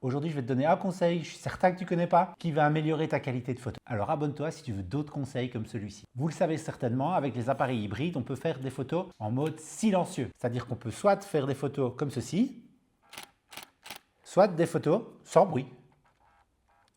Aujourd'hui, je vais te donner un conseil, je suis certain que tu ne connais pas, qui va améliorer ta qualité de photo. Alors abonne-toi si tu veux d'autres conseils comme celui-ci. Vous le savez certainement, avec les appareils hybrides, on peut faire des photos en mode silencieux. C'est-à-dire qu'on peut soit faire des photos comme ceci, soit des photos sans bruit.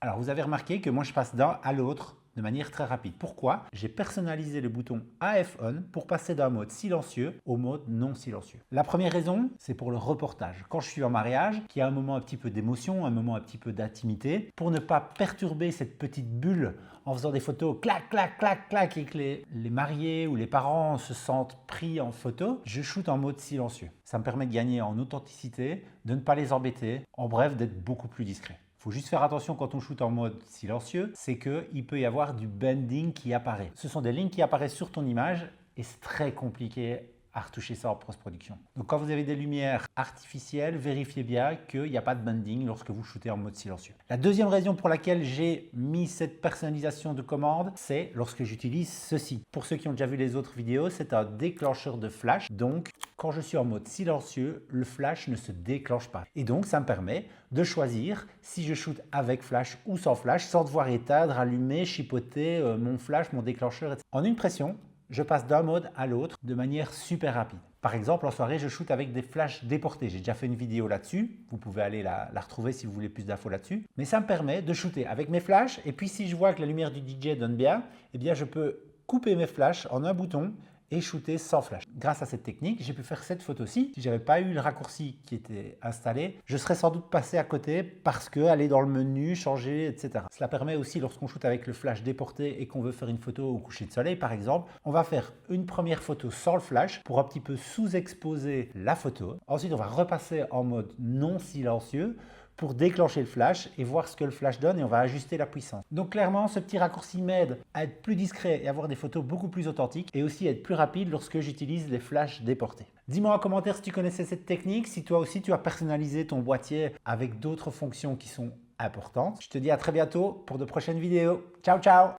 Alors vous avez remarqué que moi je passe d'un à l'autre de manière très rapide. Pourquoi? J'ai personnalisé le bouton AF On pour passer d'un mode silencieux au mode non silencieux. La première raison, c'est pour le reportage. Quand je suis en mariage, qu'il y a un moment un petit peu d'émotion, un moment un petit peu d'intimité, pour ne pas perturber cette petite bulle en faisant des photos clac, clac, clac, clac et que les mariés ou les parents se sentent pris en photo, je shoot en mode silencieux. Ça me permet de gagner en authenticité, de ne pas les embêter, en bref, d'être beaucoup plus discret. Il faut juste faire attention quand on shoot en mode silencieux, c'est qu'il peut y avoir du bending qui apparaît. Ce sont des lignes qui apparaissent sur ton image et c'est très compliqué à retoucher ça en post-production. Donc quand vous avez des lumières artificielles, vérifiez bien qu'il n'y a pas de bending lorsque vous shootez en mode silencieux. La deuxième raison pour laquelle j'ai mis cette personnalisation de commande, c'est lorsque j'utilise ceci. Pour ceux qui ont déjà vu les autres vidéos, c'est un déclencheur de flash. Donc quand je suis en mode silencieux, le flash ne se déclenche pas. Et donc ça me permet de choisir si je shoot avec flash ou sans flash, sans devoir éteindre, allumer, chipoter mon flash, mon déclencheur, etc. En une pression, je passe d'un mode à l'autre de manière super rapide. Par exemple, en soirée, je shoot avec des flashs déportés. J'ai déjà fait une vidéo là-dessus. Vous pouvez aller la retrouver si vous voulez plus d'infos là-dessus. Mais ça me permet de shooter avec mes flashs. Et puis, si je vois que la lumière du DJ donne bien, eh bien, je peux couper mes flashs en un bouton et shooter sans flash. Grâce à cette technique, j'ai pu faire cette photo-ci. Si je n'avais pas eu le raccourci qui était installé, je serais sans doute passé à côté parce que aller dans le menu, changer, etc. Cela permet aussi, lorsqu'on shoot avec le flash déporté et qu'on veut faire une photo au coucher de soleil, par exemple, on va faire une première photo sans le flash pour un petit peu sous-exposer la photo. Ensuite, on va repasser en mode non silencieux pour déclencher le flash et voir ce que le flash donne et on va ajuster la puissance. Donc clairement, ce petit raccourci m'aide à être plus discret et avoir des photos beaucoup plus authentiques et aussi être plus rapide lorsque j'utilise les flashs déportés. Dis-moi en commentaire si tu connaissais cette technique, si toi aussi tu as personnalisé ton boîtier avec d'autres fonctions qui sont importantes. Je te dis à très bientôt pour de prochaines vidéos. Ciao, ciao!